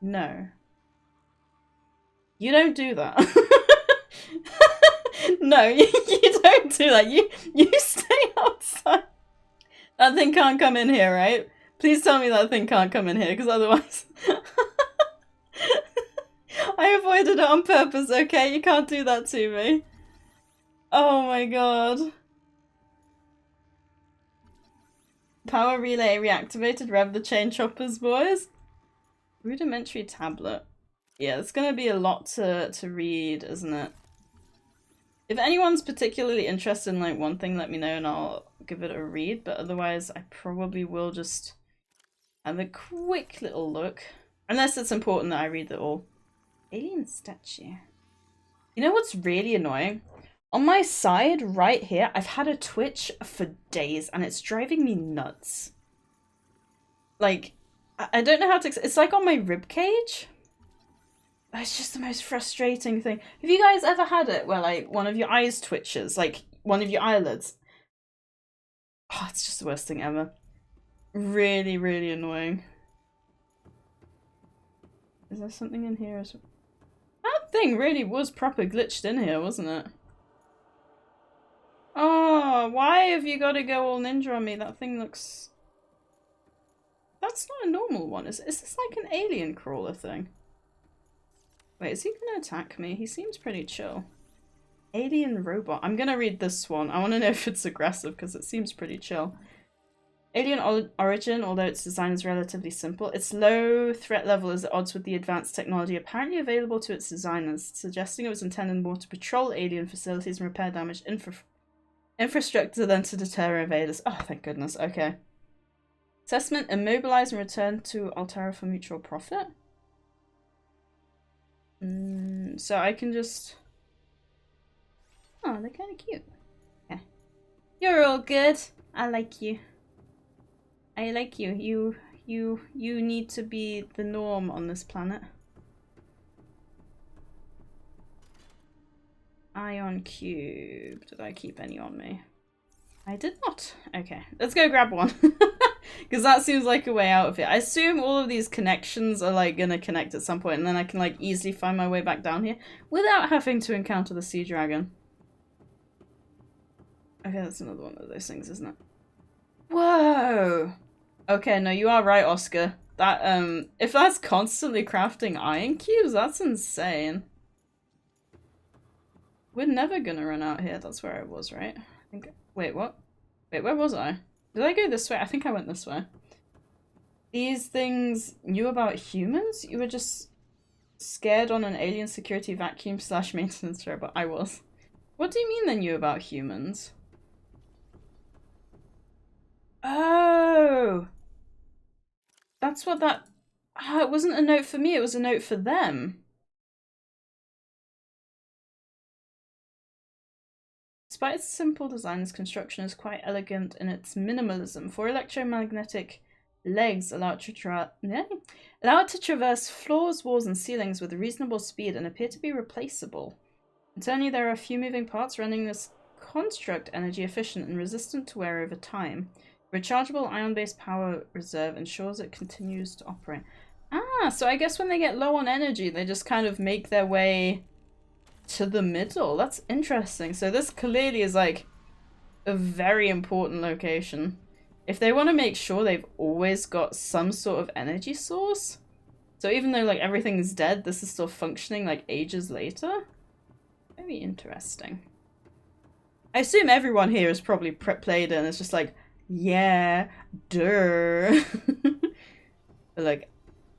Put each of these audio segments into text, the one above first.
No. You don't do that. No, you don't do that. You stay outside. That thing can't come in here, right? Please tell me that thing can't come in here, because otherwise... I avoided it on purpose, okay? You can't do that to me. Oh my god. Power relay reactivated. Rev the chain choppers, boys. Rudimentary tablet. Yeah, it's gonna be a lot to read, isn't it? If anyone's particularly interested in like one thing, let me know and I'll give it a read, but otherwise I probably will just have a quick little look. Unless it's important that I read it all. Alien statue. You know what's really annoying? On my side right here, I've had a twitch for days and it's driving me nuts. Like, I don't know how to... It's like on my rib cage. It's just the most frustrating thing. Have you guys ever had it where like one of your eyes twitches? Like one of your eyelids? Oh, it's just the worst thing ever. Really, really annoying. Is there something in here as well? That thing really was proper glitched in here, wasn't it? Oh, why have you got to go all ninja on me? That thing looks... That's not a normal one. Is this like an alien crawler thing? Wait, is he gonna attack me? He seems pretty chill. Alien robot. I'm gonna read this one. I want to know if it's aggressive because it seems pretty chill. Alien origin, although its design is relatively simple, its low threat level is at odds with the advanced technology apparently available to its designers, suggesting it was intended more to patrol alien facilities and repair damaged infrastructure than to deter invaders. Oh, thank goodness. Okay. Assessment: immobilize and return to Altera for mutual profit. So I can just... Oh, they're kind of cute. Okay. You're all good. I like you. I like you. You need to be the norm on this planet. Ion cube. Did I keep any on me? I did not. Okay, let's go grab one. Because that seems like a way out of it. I assume all of these connections are like gonna connect at some point and then I can like easily find my way back down here without having to encounter the sea dragon. Okay, that's another one of those things, isn't it? Whoa! Okay, no, you are right, Oscar. That, if that's constantly crafting iron cubes, that's insane. We're never gonna run out here. That's where I was, right? I think... Wait, what? Wait, where was I? Did I go this way? I think I went this way. These things knew about humans? You were just scared on an alien security vacuum / maintenance robot. I was. What do you mean they knew about humans? Oh! That's what that... Oh, it wasn't a note for me, it was a note for them. Despite its simple design, its construction is quite elegant in its minimalism. 4 electromagnetic legs allow it to traverse floors, walls, and ceilings with reasonable speed and appear to be replaceable. Internally, there are a few moving parts rendering this construct energy efficient and resistant to wear over time. Rechargeable ion-based power reserve ensures it continues to operate. Ah, so I guess when they get low on energy, they just kind of make their way to the middle. That's interesting. So this clearly is like a very important location. If they want to make sure they've always got some sort of energy source. So even though like everything is dead, this is still functioning like ages later. Very interesting. I assume everyone here has probably played it and it's just like, yeah, duh. But like,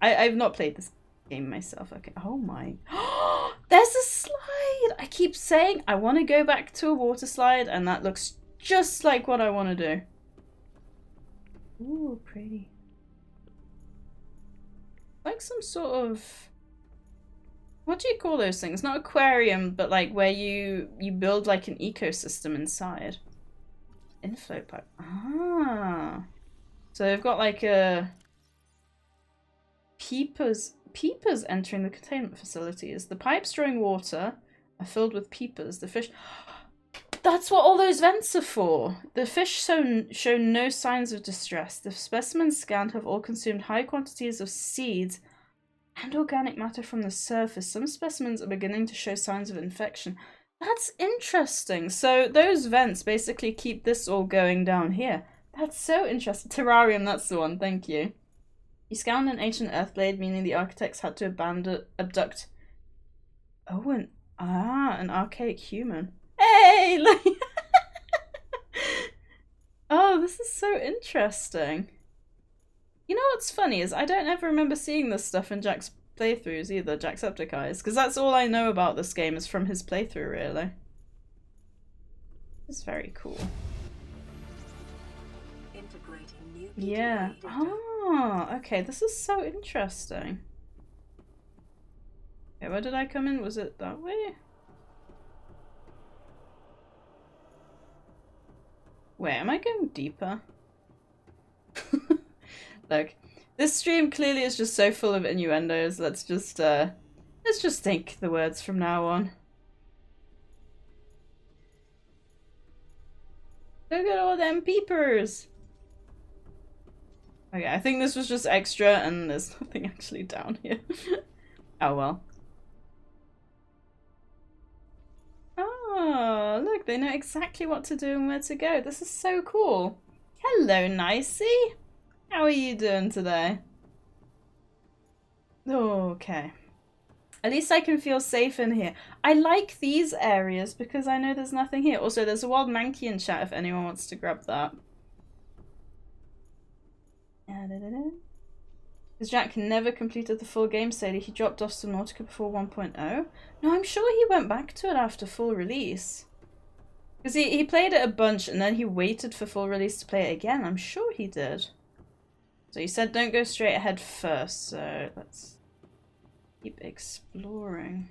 I've not played this game myself. Okay. Oh my. There's a slide! I keep saying I want to go back to a water slide and that looks just like what I want to do. Ooh, pretty. Like some sort of... What do you call those things? Not aquarium, but like where you build like an ecosystem inside. Inflow pipe. Ah. So they've got like a... Peepers entering the containment facilities. The pipes drawing water are filled with peepers. The fish... That's what all those vents are for. The fish show no signs of distress. The specimens scanned have all consumed high quantities of seeds and organic matter from the surface. Some specimens are beginning to show signs of infection. That's interesting. So those vents basically keep this all going down here. That's so interesting. Terrarium, that's the one. Thank you. You scanned an ancient earthblade, meaning the architects had to abduct. Oh, an archaic human. Hey! Like... Oh, this is so interesting. You know what's funny is I don't ever remember seeing this stuff in Jack's playthroughs either, Jacksepticeye's, because that's all I know about this game is from his playthrough, really. It's very cool. Yeah. Oh, okay, this is so interesting. Okay, where did I come in? Was it that way? Wait, am I going deeper? Look, this stream clearly is just so full of innuendos. Let's just think the words from now on. Look at all them peepers. Okay, I think this was just extra and there's nothing actually down here. Oh well. Oh, look, they know exactly what to do and where to go. This is so cool. Hello, Nicey. How are you doing today? Okay. At least I can feel safe in here. I like these areas because I know there's nothing here. Also, there's a wild monkey in chat if anyone wants to grab that. Because Jack never completed the full game, Sadie. He dropped off Subnautica before 1.0. No, I'm sure he went back to it after full release. Because he played it a bunch and then he waited for full release to play it again. I'm sure he did. So you said don't go straight ahead first, so let's keep exploring.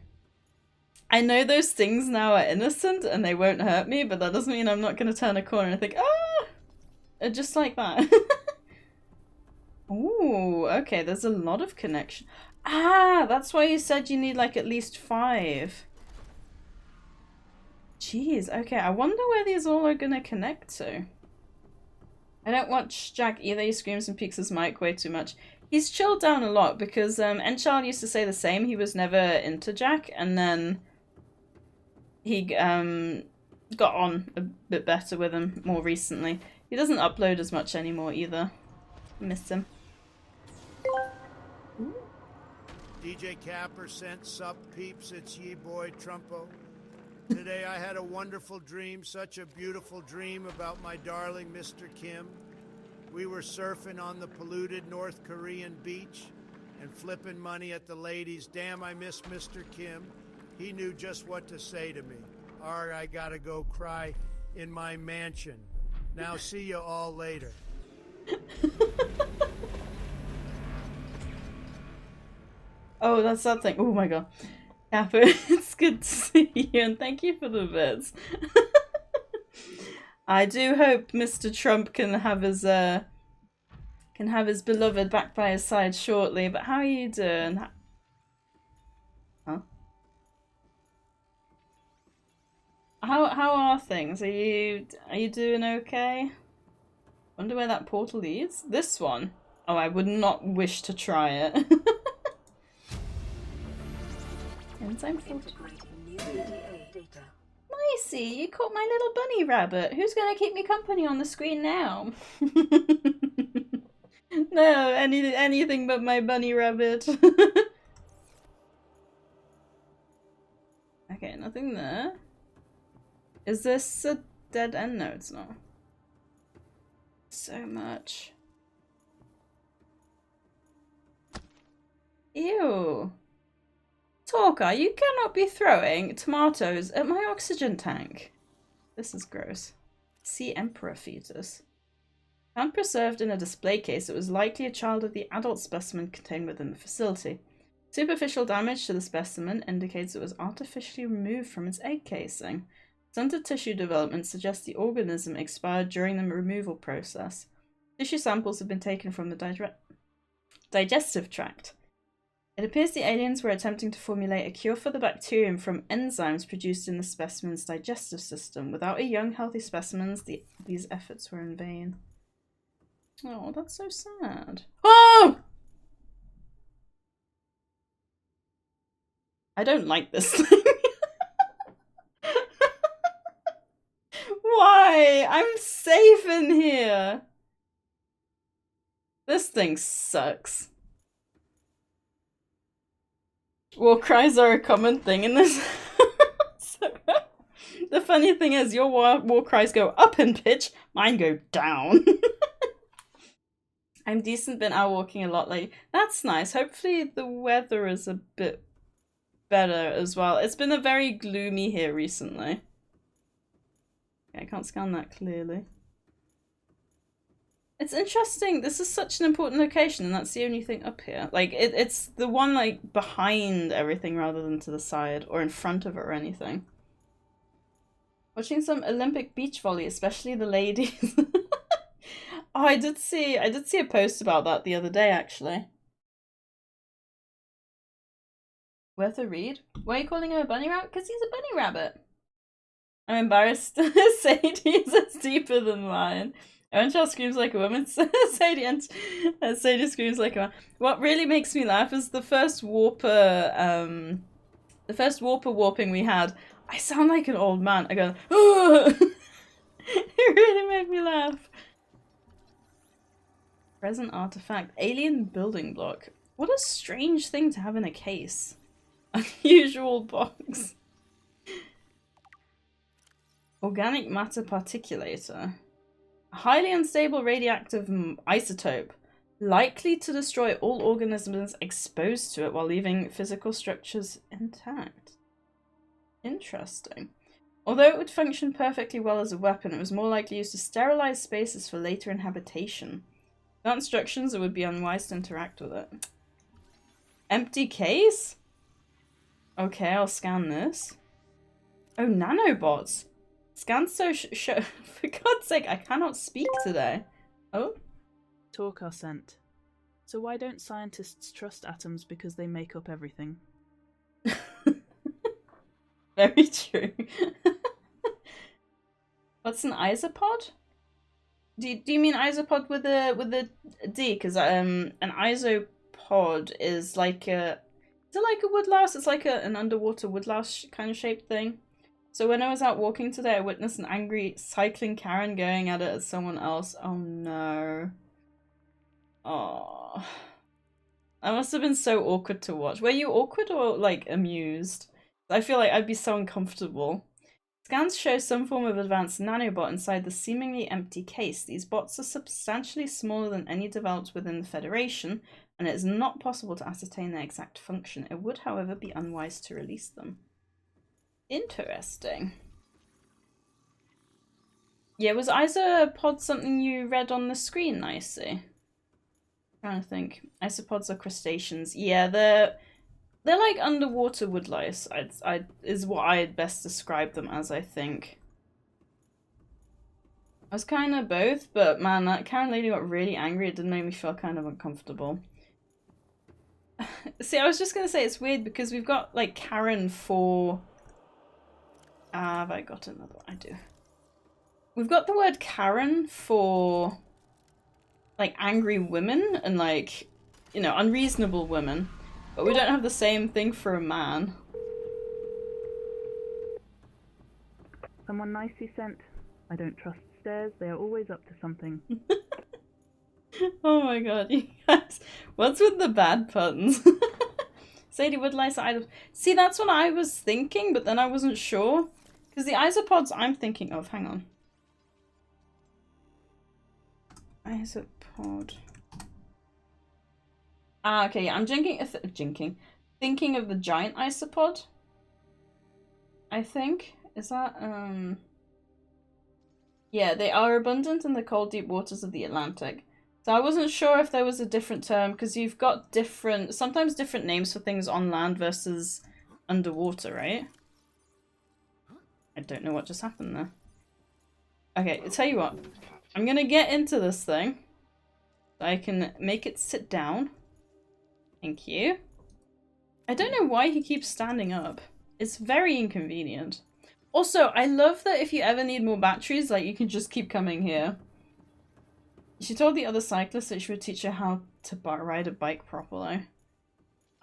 I know those things now are innocent and they won't hurt me, but that doesn't mean I'm not going to turn a corner and think, ah! Just like that. Ooh, okay, there's a lot of connection. Ah, that's why you said you need like at least 5. Jeez, okay, I wonder where these all are going to connect to. I don't watch Jack either. He screams and peeks his mic way too much. He's chilled down a lot because Enchal used to say the same. He was never into Jack, and then he got on a bit better with him more recently. He doesn't upload as much anymore either. I miss him. Ooh. DJ Capper sent sup peeps, it's ye boy Trumpo. Today I had a wonderful dream, such a beautiful dream about my darling Mr. Kim. We were surfing on the polluted North Korean beach and flipping money at the ladies. Damn, I miss Mr. Kim. He knew just what to say to me. All right, I gotta go cry in my mansion. Now see you all later. Oh, that's that thing. Oh my god. Kappa, it's good to see you and thank you for the bits. I do hope Mr. Trump can have his beloved back by his side shortly, but how are you doing? Huh? How are things? Are you doing okay? Wonder where that portal leads? This one? Oh, I would not wish to try it. Enzyme filter. Nicey, you caught my little bunny rabbit. Who's gonna keep me company on the screen now? No, anything but my bunny rabbit. Okay, nothing there. Is this a dead end? No, it's not. So much. Ew. Talker, you cannot be throwing tomatoes at my oxygen tank. This is gross. Sea Emperor fetus. Found preserved in a display case, it was likely a child of the adult specimen contained within the facility. Superficial damage to the specimen indicates it was artificially removed from its egg casing. Stunted tissue development suggests the organism expired during the removal process. Tissue samples have been taken from the digestive tract. It appears the aliens were attempting to formulate a cure for the bacterium from enzymes produced in the specimen's digestive system. Without a young, healthy specimen, these efforts were in vain. Oh, that's so sad. Oh! I don't like this thing. Why? I'm safe in here. This thing sucks. War cries are a common thing in this. So, the funny thing is, your war cries go up in pitch, mine go down. I'm decent, been out walking a lot lately. That's nice. Hopefully the weather is a bit better as well. It's been a very gloomy here recently. I can't scan that clearly. It's interesting. This is such an important location, and that's the only thing up here. Like, it's the one, like, behind everything rather than to the side or in front of it or anything. Watching some Olympic beach volley, especially the ladies. Oh, I did see a post about that the other day, actually. Worth a read? Why are you calling him a bunny rabbit? Because he's a bunny rabbit. I'm embarrassed. Sadie's is deeper than mine. Earnshaw screams like a woman. Sadie screams like a man. What really makes me laugh is the first warper warping we had. I sound like an old man. I go, oh! It really made me laugh. Present artifact. Alien building block. What a strange thing to have in a case. Unusual box. Organic matter particulator. A highly unstable radioactive isotope. Likely to destroy all organisms exposed to it while leaving physical structures intact. Interesting. Although it would function perfectly well as a weapon, it was more likely used to sterilize spaces for later inhabitation. Without instructions, it would be unwise to interact with it. Empty case? Okay, I'll scan this. Oh, nanobots. Scan show. For God's sake, I cannot speak today. Oh? Talk are sent. So why don't scientists trust atoms because they make up everything? Very true. What's an isopod? Do you mean isopod with a D? Because an isopod is like a... Is it like a woodlouse? It's like an underwater woodlouse kind of shaped thing. So when I was out walking today, I witnessed an angry cycling Karen going at it at someone else. Oh no. Oh. That must have been so awkward to watch. Were you awkward or, like, amused? I feel like I'd be so uncomfortable. Scans show some form of advanced nanobot inside the seemingly empty case. These bots are substantially smaller than any developed within the Federation, and it is not possible to ascertain their exact function. It would, however, be unwise to release them. Interesting. Yeah, was isopod something you read on the screen, Nicey? Trying to think. Isopods are crustaceans. Yeah, they're like underwater woodlice. Is what I'd best describe them as, I think. I was kind of both, but man, that Karen lady got really angry. It did make me feel kind of uncomfortable. See, I was just gonna say it's weird because we've got like Karen for... have I got another one? I do. We've got the word Karen for like angry women and like, you know, unreasonable women. But we don't have the same thing for a man. Someone nicely sent. I don't trust stairs. They are always up to something. Oh my god, you guys. What's with the bad puns? Sadie woodlice either. See, that's what I was thinking, but then I wasn't sure. Because the isopods I'm thinking of, hang on. Isopod. Ah, okay, yeah, I'm thinking of the giant isopod. I think. Is that, yeah, they are abundant in the cold, deep waters of the Atlantic. So I wasn't sure if there was a different term, because you've got sometimes different names for things on land versus underwater, right? I don't know what just happened there. Okay, I'll tell you what. I'm gonna get into this thing. So I can make it sit down. Thank you. I don't know why he keeps standing up. It's very inconvenient. Also, I love that if you ever need more batteries, like, you can just keep coming here. She told the other cyclist that she would teach her how to ride a bike properly.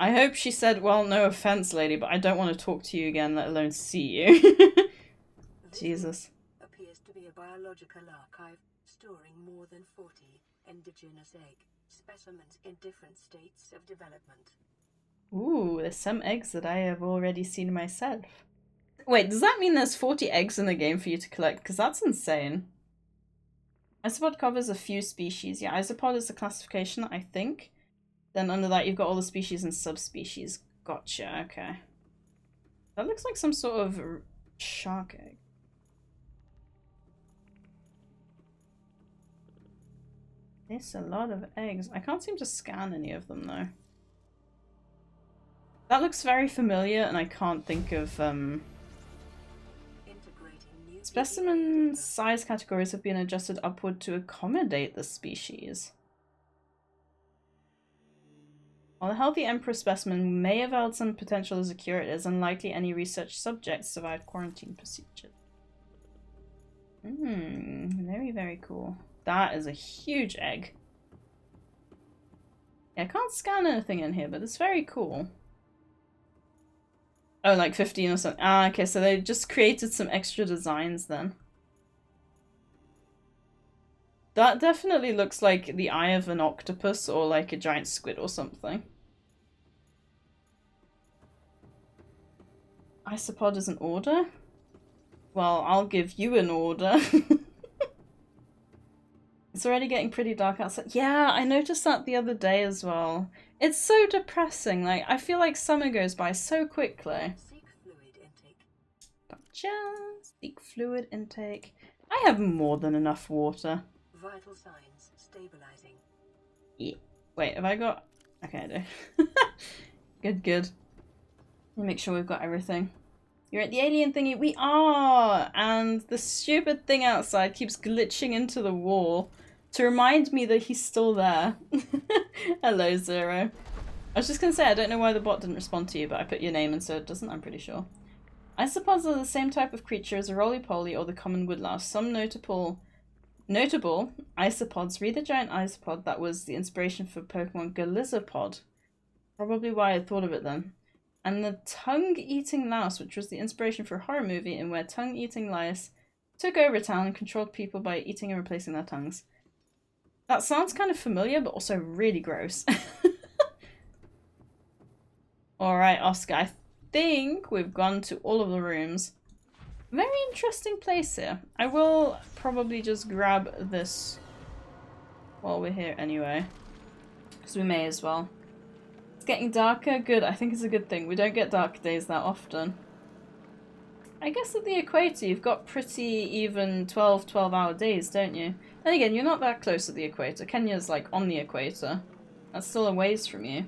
I hope she said, well, no offense, lady, but I don't want to talk to you again, let alone see you. Jesus. Appears to be a biological archive storing more than 40 indigenous egg specimens in different states of development. Ooh, there's some eggs that I have already seen myself. Wait, does that mean there's 40 eggs in the game for you to collect? Because that's insane. Isopod covers a few species. Yeah, isopod is the classification, I think. Then under that, you've got all the species and subspecies. Gotcha, okay. That looks like some sort of shark egg. There's a lot of eggs. I can't seem to scan any of them, though. That looks very familiar, and I can't think of, Specimen size categories have been adjusted upward to accommodate the species. While a healthy emperor specimen may have held some potential as a cure, it is unlikely any research subjects survived quarantine procedures. Very, very cool. That is a huge egg. Yeah, I can't scan anything in here, but it's very cool. Oh, like 15 or something. Ah, okay, so they just created some extra designs then. That definitely looks like the eye of an octopus or like a giant squid or something. Isopod is an order? Well, I'll give you an order. It's already getting pretty dark outside. Yeah, I noticed that the other day as well. It's so depressing. Like, I feel like summer goes by so quickly. Seek fluid intake. Gotcha. Seek fluid intake. I have more than enough water. Vital signs stabilizing. Yeah. Wait, have I got... Okay, I do. Good, good. Let me make sure we've got everything. You're at the alien thingy. We are! And the stupid thing outside keeps glitching into the wall to remind me that he's still there. Hello, Zero. I was just going to say, I don't know why the bot didn't respond to you, but I put your name in so it doesn't, I'm pretty sure. Isopods are the same type of creature as a roly-poly or the common woodlouse. Some notable isopods read the giant isopod that was the inspiration for Pokemon Galizapod. Probably why I thought of it then. And the tongue-eating louse, which was the inspiration for a horror movie in where tongue-eating lice took over a town and controlled people by eating and replacing their tongues. That sounds kind of familiar, but also really gross. Alright, Oscar, I think we've gone to all of the rooms. Very interesting place here. I will probably just grab this while we're here anyway. Because we may as well. It's getting darker. Good. I think it's a good thing. We don't get dark days that often. I guess at the equator you've got pretty even 12-hour days, don't you? Then again, you're not that close to the equator. Kenya's like on the equator. That's still a ways from you.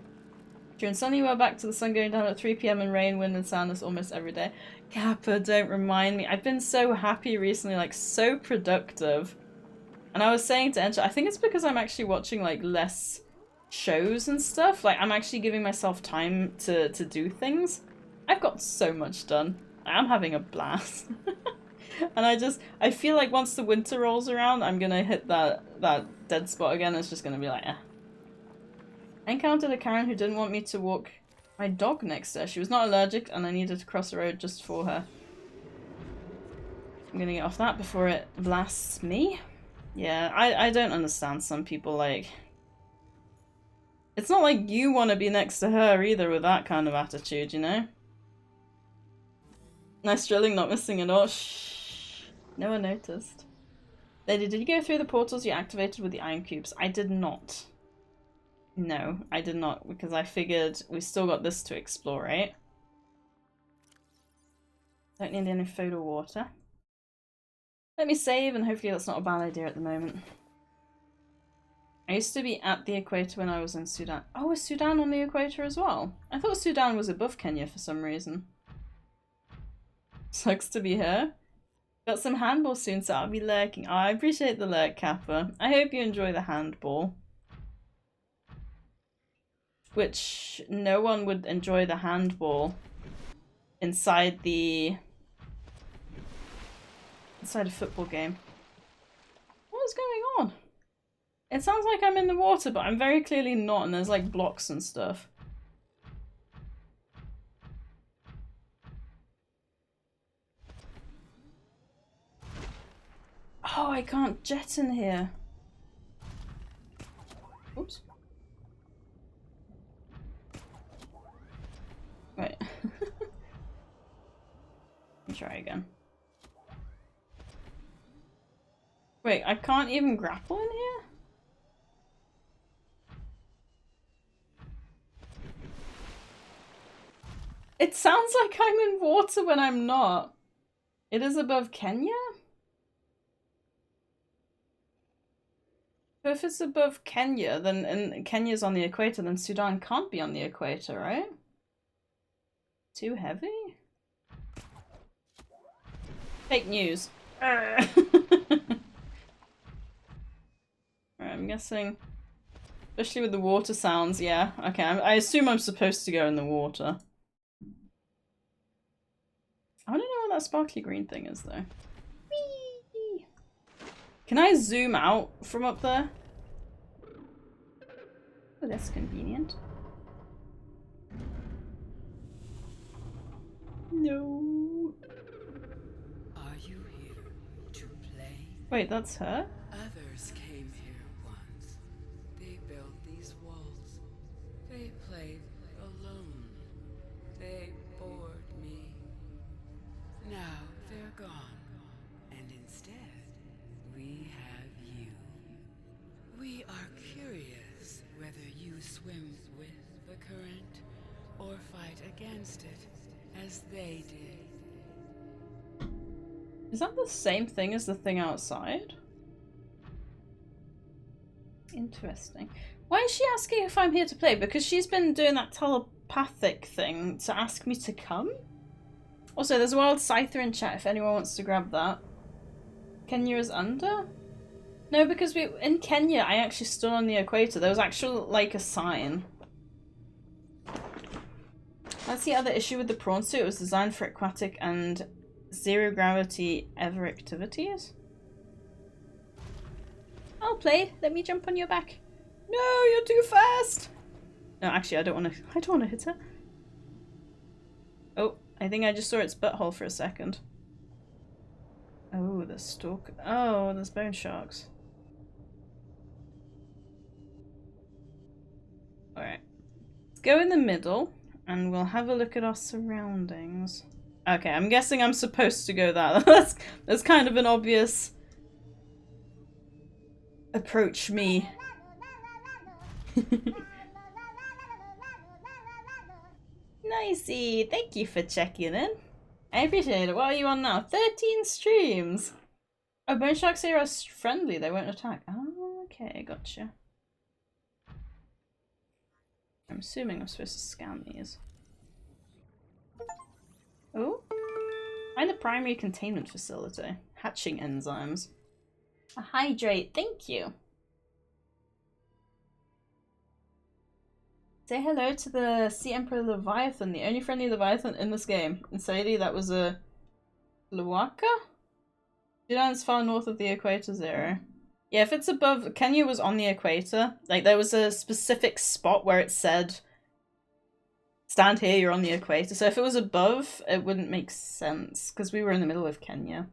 During sunny, we're back to the sun going down at 3 PM and rain, wind and soundness almost every day. Kappa, don't remind me. I've been so happy recently, like so productive. And I was saying to Encha, I think it's because I'm actually watching like less shows and stuff. Like I'm actually giving myself time to do things. I've got so much done. I'm having a blast. And I feel like once the winter rolls around, I'm gonna hit that dead spot again. It's just gonna be like, eh. I encountered a Karen who didn't want me to walk my dog next to her. She was not allergic and I needed to cross the road just for her. I'm gonna get off that before it blasts me. Yeah, I don't understand some people, like... It's not like you want to be next to her either with that kind of attitude, you know? Nice drilling, not missing at all. Shh. No one noticed. Lady, did you go through the portals you activated with the iron cubes? I did not. No, I did not, because I figured we still got this to explore, right? Don't need any food or water. Let me save, and hopefully that's not a bad idea at the moment. I used to be at the equator when I was in Sudan. Oh, is Sudan on the equator as well? I thought Sudan was above Kenya for some reason. Sucks to be her. Got some handball soon, so I'll be lurking. Oh, I appreciate the lurk, Kappa. I hope you enjoy the handball. Which, no one would enjoy the handball inside a football game. What is going on? It sounds like I'm in the water, but I'm very clearly not, and there's like blocks and stuff. I can't jet in here. Oops. Wait. Let me try again. Wait, I can't even grapple in here? It sounds like I'm in water when I'm not. It is above Kenya? So if it's above Kenya, then and Kenya's on the equator, then Sudan can't be on the equator, right? Too heavy? Fake news. Alright, I'm guessing, especially with the water sounds, yeah. Okay, I assume I'm supposed to go in the water. I want to know what that sparkly green thing is, though. Whee! Can I zoom out from up there? Oh, that's convenient. No. Are you here to play? Wait, that's her? Others came here once. They built these walls. They played alone. They bored me. Now they're gone. And instead, we have you. We are curious whether you swim with the current or fight against it, as they did. Is that the same thing as the thing outside? Interesting. Why is she asking if I'm here to play? Because she's been doing that telepathic thing to ask me to come? Also, there's a wild scyther in chat if anyone wants to grab that. Kenya is under? No, because in Kenya, I actually stood on the equator. There was actually, like, a sign. That's the other issue with the prawn suit. It was designed for aquatic and zero gravity ever activities. I'll play. Let me jump on your back. No, you're too fast. No, actually, I don't want to hit her. Oh, I think I just saw its butthole for a second. Oh, the stalk. Oh, there's bone sharks. Alright. Let's go in the middle and we'll have a look at our surroundings. Okay, I'm guessing I'm supposed to go that. That's kind of an obvious approach me. Nicey, thank you for checking in. I appreciate it. What are you on now? 13 streams. Oh, bone sharks here are friendly. They won't attack. Oh, okay, gotcha. I'm assuming I'm supposed to scan these. Oh. Find the primary containment facility. Hatching enzymes. A hydrate, thank you. Say hello to the Sea Emperor Leviathan, the only friendly Leviathan in this game. And Sadie, that was a Luwaka? Sudan's far north of the equator zero. Yeah, if it's above, Kenya was on the equator. Like, there was a specific spot where it said, stand here, you're on the equator. So if it was above, it wouldn't make sense, because we were in the middle of Kenya.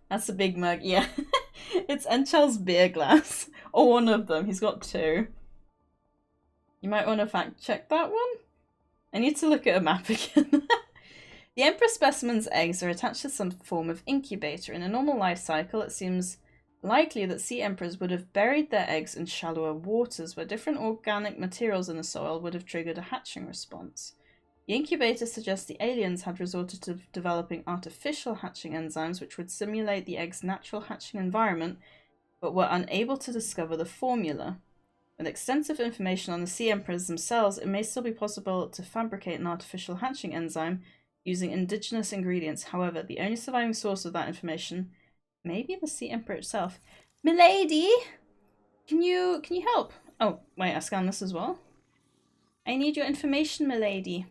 That's a big mug, yeah. It's Enchel's beer glass. Or one of them, he's got two. You might want to fact check that one. I need to look at a map again. The Emperor specimen's eggs are attached to some form of incubator. In a normal life cycle, it seems likely that sea emperors would have buried their eggs in shallower waters where different organic materials in the soil would have triggered a hatching response. The incubator suggests the aliens had resorted to developing artificial hatching enzymes which would simulate the egg's natural hatching environment, but were unable to discover the formula. With extensive information on the sea emperors themselves, it may still be possible to fabricate an artificial hatching enzyme using indigenous ingredients. However, the only surviving source of that information maybe the Sea Emperor itself. Milady! Can you help? Oh, wait, I scanned this as well. I need your information, milady.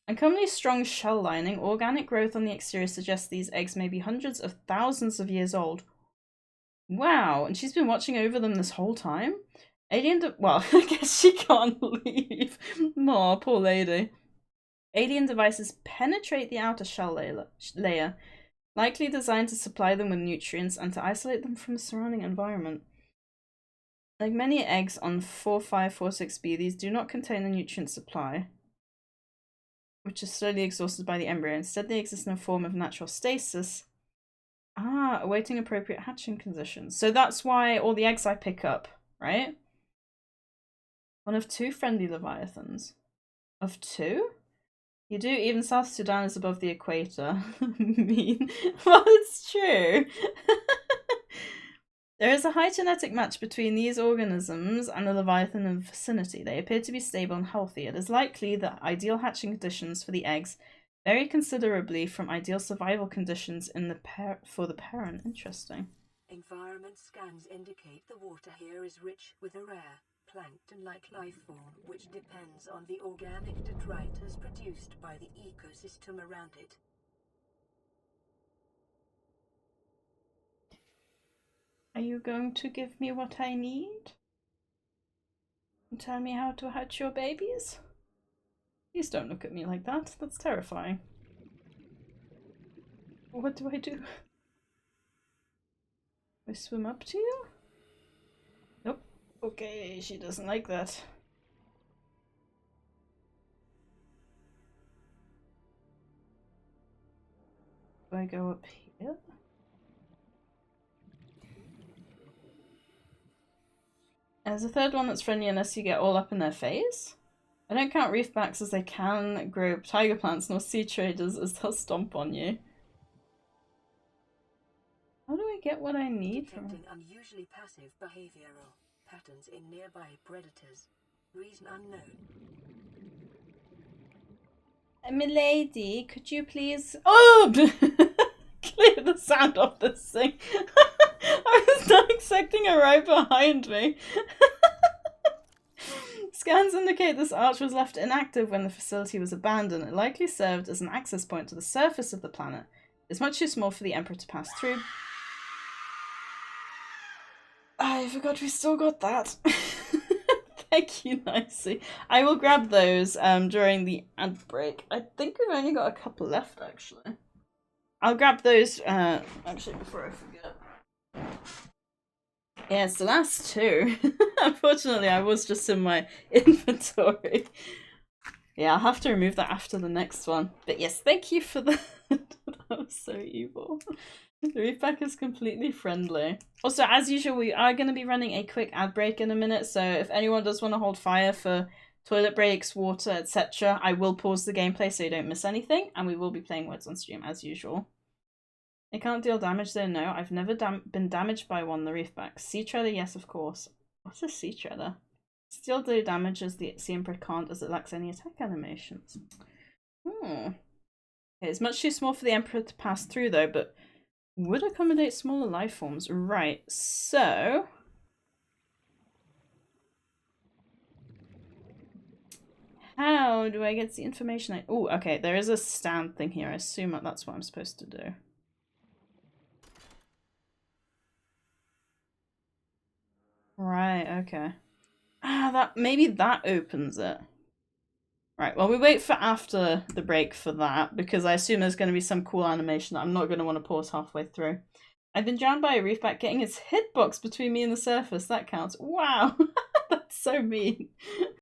Uncommonly strong shell lining, organic growth on the exterior suggests these eggs may be hundreds of thousands of years old. Wow, and she's been watching over them this whole time? Well, I guess she can't leave. Aw, poor lady. Alien devices penetrate the outer shell layer, Likely designed to supply them with nutrients and to isolate them from the surrounding environment. Like many eggs on 4546b, these do not contain a nutrient supply, which is slowly exhausted by the embryo. Instead, they exist in a form of natural stasis. Awaiting appropriate hatching conditions. So that's why all the eggs I pick up, right? One of 2 friendly leviathans. Of 2? You do, even South Sudan is above the equator. Mean. Well, it's true. There is a high genetic match between these organisms and the leviathan in the vicinity. They appear to be stable and healthy. It is likely that ideal hatching conditions for the eggs vary considerably from ideal survival conditions in the for the parent. Interesting. Environment scans indicate the water here is rich with a rare, plankton-like life form which depends on the organic detritus produced by the ecosystem around it. Are you going to give me what I need? And tell me how to hatch your babies? Please don't look at me like that. That's terrifying. What do I do? I swim up to you? Nope. Okay, she doesn't like that. Do I go up here? There's a third one that's friendly unless you get all up in their face. I don't count reefbacks as they can grow tiger plants, nor sea traders as they'll stomp on you. How do I get what I need from Detecting unusually passive behavioral patterns in nearby predators. Reason unknown. Milady, could you please... Oh! Clear the sound off this thing. I was not expecting her right behind me. Scans indicate this arch was left inactive when the facility was abandoned. It likely served as an access point to the surface of the planet. It's much too small for the Emperor to pass through. I forgot we still got that. Thank you, Nicey. I will grab those during the ad break. I think we've only got a couple left, actually. I'll grab those actually before I forget. Yeah, it's the last 2. Unfortunately, I was just in my inventory. Yeah, I'll have to remove that after the next one. But yes, thank you for that. That was so evil. The reefback is completely friendly. Also, as usual, we are going to be running a quick ad break in a minute, so if anyone does want to hold fire for toilet breaks, water, etc., I will pause the gameplay so you don't miss anything, and we will be playing words on stream as usual. It can't deal damage though, no. I've never been damaged by one, the reefback. Sea Treader, yes, of course. What's a Sea Treader? Still do damage as the Sea Emperor can't, as it lacks any attack animations. Okay, it's much too small for the Emperor to pass through though, but would accommodate smaller life forms. Right, so... how do I get the information? Oh, okay, there is a stand thing here. I assume that's what I'm supposed to do. Right, okay. Maybe that opens it. Right, well, we wait for after the break for that, because I assume there's going to be some cool animation that I'm not going to want to pause halfway through. I've been drowned by a reefback getting its hitbox between me and the surface. That counts. Wow, that's so mean.